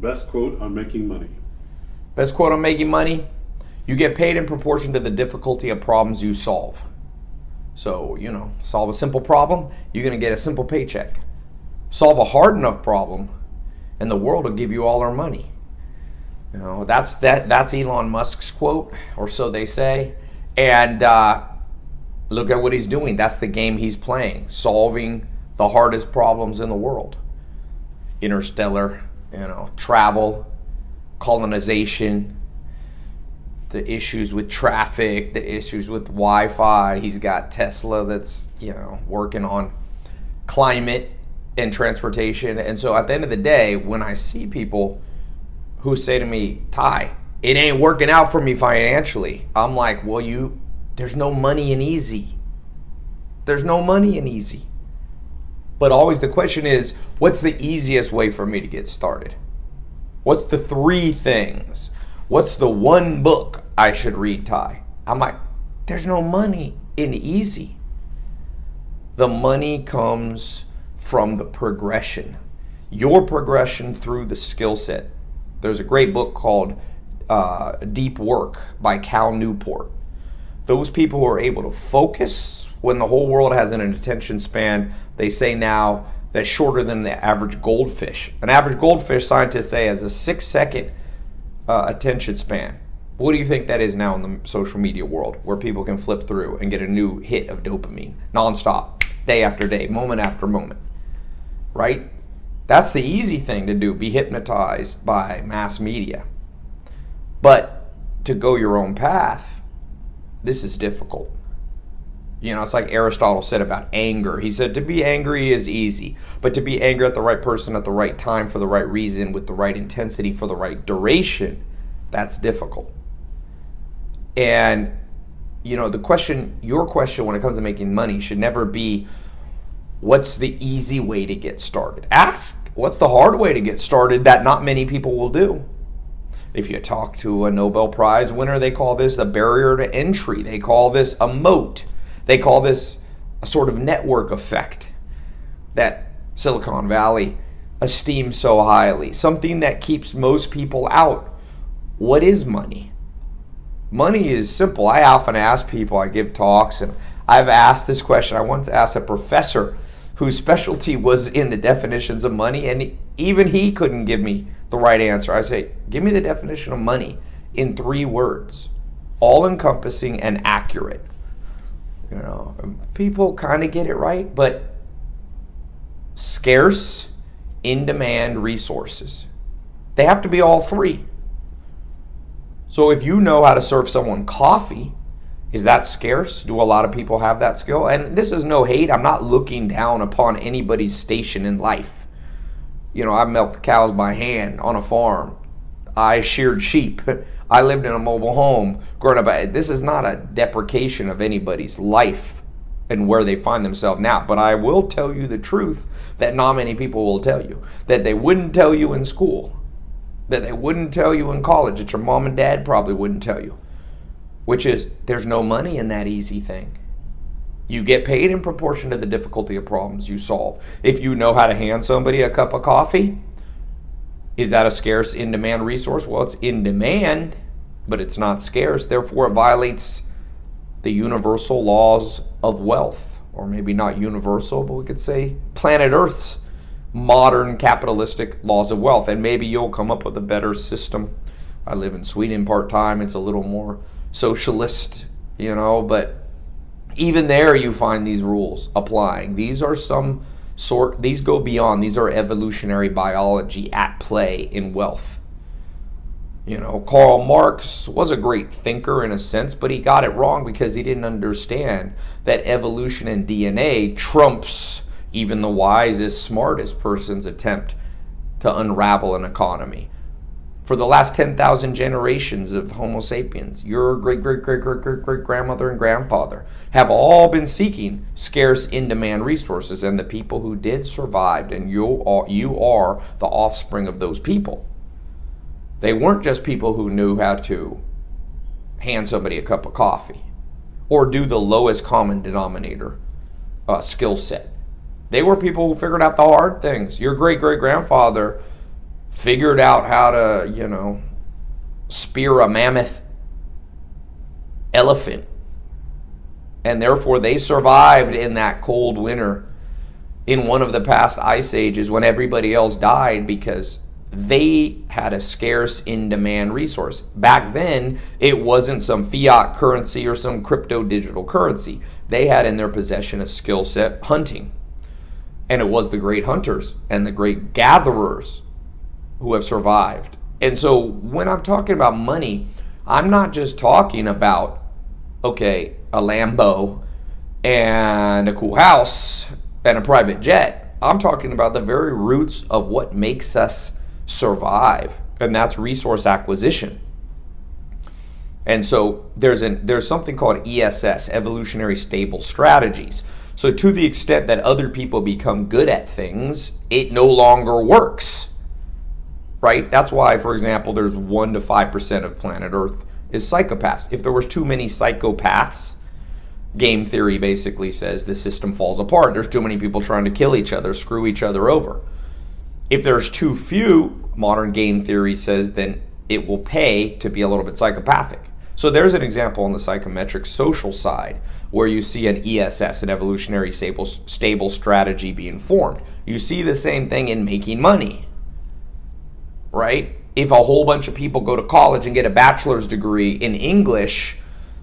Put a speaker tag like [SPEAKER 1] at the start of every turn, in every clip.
[SPEAKER 1] Best quote on making money.
[SPEAKER 2] Best quote on making money: you get paid in proportion to the difficulty of problems you solve. So, solve a simple problem, you're going to get a simple paycheck. Solve a hard enough problem, and the world will give you all our money. That's Elon Musk's quote, or so they say. And look at what he's doing. That's the game he's playing, solving the hardest problems in the world. Interstellar, travel, colonization, the issues with traffic, the issues with Wi-Fi. He's got Tesla that's, working on climate and transportation. And so at the end of the day, when I see people who say to me, Ty, it ain't working out for me financially, I'm like, well, there's no money in easy. There's no money in easy. But always the question is, what's the easiest way for me to get started? What's the 3 things? What's the 1 book I should read, Ty? I'm like, there's no money in easy. The money comes from the progression. Your progression through the skill set. There's a great book called Deep Work by Cal Newport. Those people who are able to focus when the whole world has an attention span, they say now, that's shorter than the average goldfish. An average goldfish, scientists say, has a 6-second attention span. What do you think that is now in the social media world, where people can flip through and get a new hit of dopamine nonstop, day after day, moment after moment, right? That's the easy thing to do, be hypnotized by mass media. But to go your own path, this is difficult. It's like Aristotle said about anger. He said to be angry is easy, but to be angry at the right person at the right time for the right reason with the right intensity for the right duration, that's difficult. And, your question when it comes to making money should never be, what's the easy way to get started? Ask, what's the hard way to get started that not many people will do? If you talk to a Nobel Prize winner, they call this a barrier to entry. They call this a moat. They call this a sort of network effect that Silicon Valley esteems so highly, something that keeps most people out. What is money? Money is simple. I often ask people, I give talks, and I've asked this question. I once asked a professor whose specialty was in the definitions of money, and even he couldn't give me the right answer. I say, give me the definition of money in 3 words, all-encompassing and accurate. People kind of get it right, but scarce, in-demand resources. They have to be all 3. So if you know how to serve someone coffee, is that scarce? Do a lot of people have that skill? And this is no hate. I'm not looking down upon anybody's station in life. I milked cows by hand on a farm. I sheared sheep. I lived in a mobile home growing up. This is not a deprecation of anybody's life and where they find themselves now. But I will tell you the truth that not many people will tell you, that they wouldn't tell you in school, that they wouldn't tell you in college, that your mom and dad probably wouldn't tell you, which is there's no money in that easy thing. You get paid in proportion to the difficulty of problems you solve. If you know how to hand somebody a cup of coffee, is that a scarce, in-demand resource? Well, it's in demand, but it's not scarce. Therefore, it violates the universal laws of wealth. Or maybe not universal, but we could say planet Earth's modern capitalistic laws of wealth. And maybe you'll come up with a better system. I live in Sweden part-time. It's a little more socialist, but even there you find these rules applying. These go beyond. These are evolutionary biology at play in wealth. Karl Marx was a great thinker in a sense, but he got it wrong because he didn't understand that evolution and DNA trumps even the wisest, smartest person's attempt to unravel an economy. For the last 10,000 generations of Homo sapiens, your great-great-great-great-great-grandmother and grandfather have all been seeking scarce, in-demand resources, and the people who did survived, and you are the offspring of those people. They weren't just people who knew how to hand somebody a cup of coffee or do the lowest common denominator skill set. They were people who figured out the hard things. Your great-great-grandfather figured out how to, spear a mammoth elephant. And therefore they survived in that cold winter in one of the past ice ages when everybody else died, because they had a scarce in-demand resource. Back then, it wasn't some fiat currency or some crypto digital currency. They had in their possession a skill set, hunting. And it was the great hunters and the great gatherers who have survived. And so when I'm talking about money, I'm not just talking about, okay, a Lambo and a cool house and a private jet. I'm talking about the very roots of what makes us survive, and that's resource acquisition. And so there's something called ESS, evolutionary stable strategies. So to the extent that other people become good at things, it no longer works, right? That's why, for example, there's 1 to 5% of planet Earth is psychopaths. If there was too many psychopaths, game theory basically says the system falls apart. There's too many people trying to kill each other, screw each other over. If there's too few, modern game theory says then it will pay to be a little bit psychopathic. So there's an example on the psychometric social side where you see an ESS, an evolutionary stable strategy being formed. You see the same thing in making money, right? If a whole bunch of people go to college and get a bachelor's degree in English,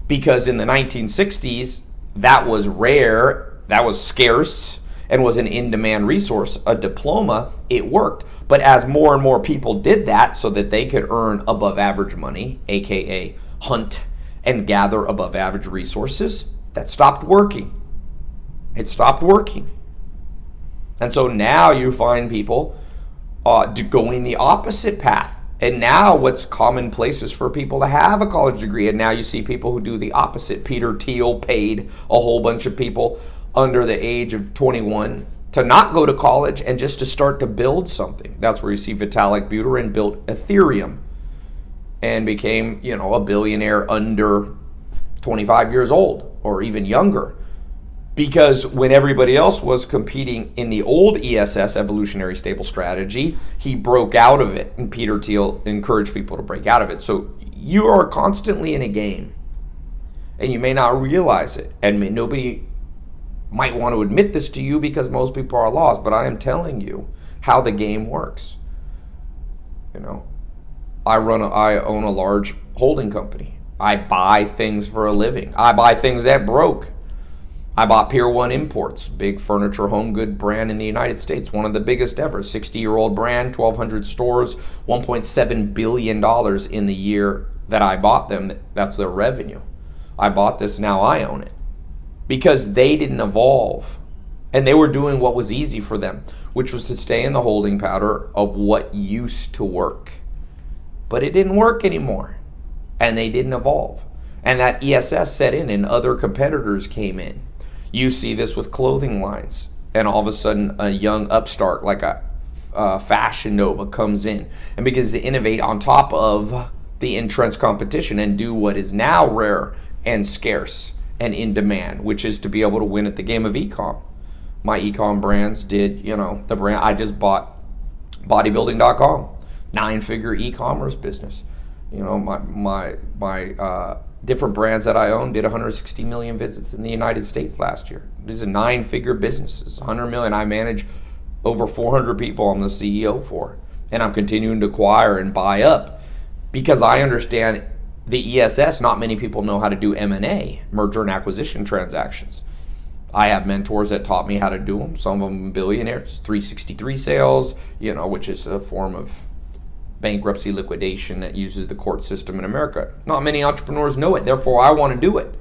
[SPEAKER 2] because in the 1960s, that was rare, that was scarce, and was an in-demand resource, a diploma, it worked. But as more and more people did that so that they could earn above average money, aka hunt and gather above average resources, that stopped working. It stopped working. And so now you find people going the opposite path. And now what's commonplace is for people to have a college degree. And now you see people who do the opposite. Peter Thiel paid a whole bunch of people under the age of 21 to not go to college and just to start to build something. That's where you see Vitalik Buterin built Ethereum and became, a billionaire under 25 years old or even younger. Because when everybody else was competing in the old ESS, evolutionary stable strategy, he broke out of it, and Peter Thiel encouraged people to break out of it. So you are constantly in a game, and you may not realize it, and nobody might want to admit this to you because most people are lost, but I am telling you how the game works. I own a large holding company. I buy things for a living. I buy things that broke. I bought Pier 1 Imports, big furniture home good brand in the United States, one of the biggest ever, 60-year-old brand, 1,200 stores, $1.7 billion in the year that I bought them. That's their revenue. I bought this, now I own it. Because they didn't evolve. And they were doing what was easy for them, which was to stay in the holding pattern of what used to work. But it didn't work anymore. And they didn't evolve. And that ESS set in and other competitors came in. You see this with clothing lines, and all of a sudden a young upstart like a Fashion Nova comes in and begins to innovate on top of the entrenched competition and do what is now rare and scarce and in demand, which is to be able to win at the game of ecom. My ecom brands did, the brand I just bought, bodybuilding.com, 9-figure e-commerce business. My different brands that I own did 160 million visits in the United States last year. These are 9-figure businesses, 100 million. I manage over 400 people I'm the CEO for. And I'm continuing to acquire and buy up because I understand the ESS. Not many people know how to do M&A, merger and acquisition transactions. I have mentors that taught me how to do them. Some of them billionaires, 363 sales, which is a form of bankruptcy liquidation that uses the court system in America. Not many entrepreneurs know it, therefore I want to do it.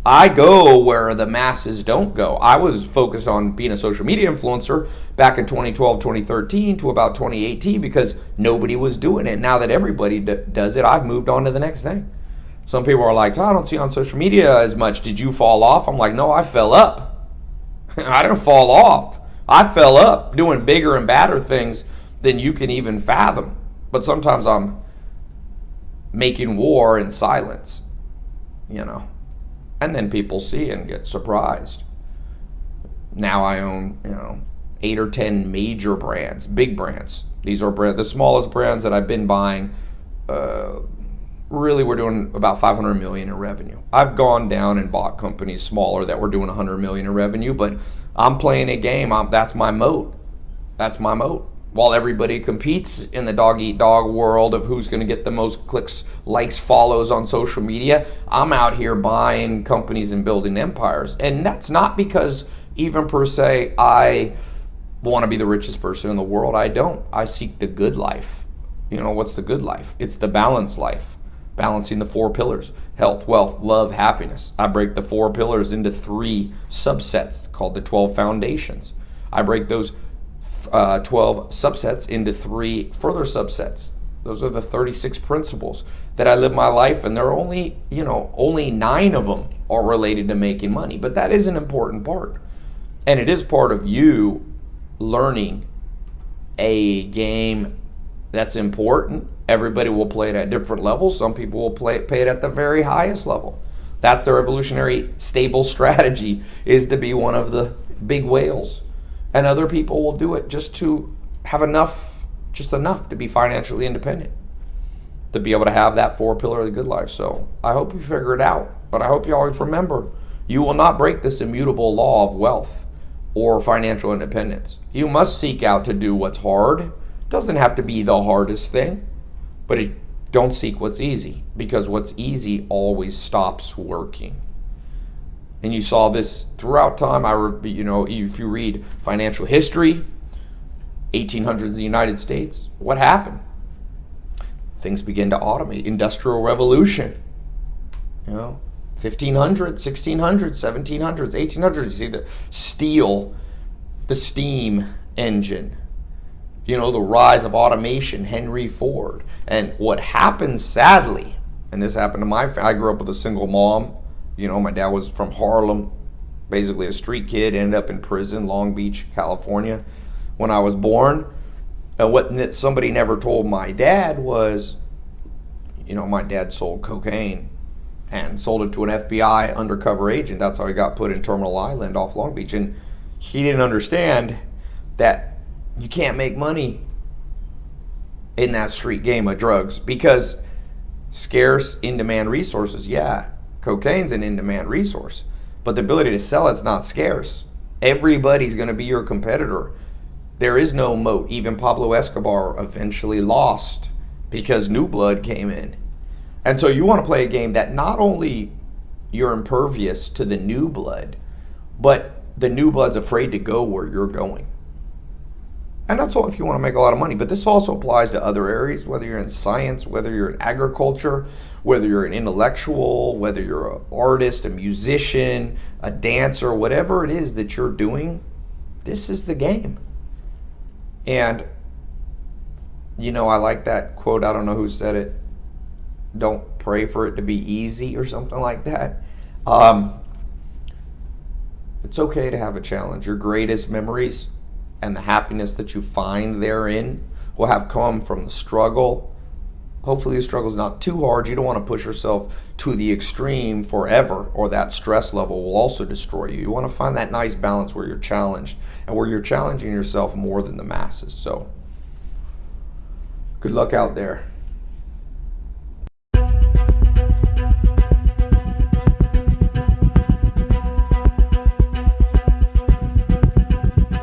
[SPEAKER 2] I go where the masses don't go. I was focused on being a social media influencer back in 2012, 2013 to about 2018 because nobody was doing it. Now that everybody does it, I've moved on to the next thing. Some people are like, I don't see you on social media as much. Did you fall off? I'm like, no, I fell up. I didn't fall off. I fell up doing bigger and badder things than you can even fathom. But sometimes I'm making war in silence, and then people see and get surprised. Now I own, 8 or 10 major brands, big brands. These are the smallest brands that I've been buying. Really, we're doing about 500 million in revenue. I've gone down and bought companies smaller that were doing 100 million in revenue, but I'm playing a game. That's my moat. That's my moat. While everybody competes in the dog eat dog world of who's going to get the most clicks, likes, follows on social media, I'm out here buying companies and building empires. And that's not because even per se I want to be the richest person in the world. I don't. I seek the good life. You know, what's the good life? It's the balanced life. Balancing the 4 pillars: health, wealth, love, happiness. I break the 4 pillars into 3 subsets called the 12 foundations. I break those 12 subsets into 3 further subsets. Those are the 36 principles that I live my life, and there are only 9 of them are related to making money. But that is an important part. And it is part of you learning a game that's important. Everybody will play it at different levels. Some people will pay it at the very highest level. That's their evolutionary stable strategy, is to be one of the big whales. And other people will do it just to have enough to be financially independent, to be able to have that 4 pillar of the good life. So I hope you figure it out. But I hope you always remember, you will not break this immutable law of wealth or financial independence. You must seek out to do what's hard. It doesn't have to be the hardest thing. But don't seek what's easy, because what's easy always stops working. And you saw this throughout time. If you read financial history, 1800s in the United States, what happened? Things began to automate. Industrial Revolution. 1500s, 1600s, 1700s, 1800s. You see the steel, the steam engine. The rise of automation, Henry Ford. And what happened, sadly, and this happened to my family, I grew up with a single mom. My dad was from Harlem, basically a street kid, ended up in prison, Long Beach, California, when I was born. And what somebody never told my dad was, my dad sold cocaine and sold it to an FBI undercover agent. That's how he got put in Terminal Island off Long Beach. And he didn't understand that you can't make money in that street game of drugs, because scarce, in-demand resources, cocaine's an in-demand resource, but the ability to sell it's not scarce. Everybody's going to be your competitor. There is no moat. Even Pablo Escobar eventually lost because new blood came in. And so you want to play a game that not only you're impervious to the new blood, but the new blood's afraid to go where you're going. And that's all if you want to make a lot of money. But this also applies to other areas, whether you're in science, whether you're in agriculture, whether you're an intellectual, whether you're an artist, a musician, a dancer, whatever it is that you're doing, this is the game. And, I like that quote. I don't know who said it. Don't pray for it to be easy or something like that. It's okay to have a challenge. Your greatest memories and the happiness that you find therein will have come from the struggle. Hopefully the struggle is not too hard. You don't want to push yourself to the extreme forever, or that stress level will also destroy you. You want to find that nice balance where you're challenged and where you're challenging yourself more than the masses. So good luck out there.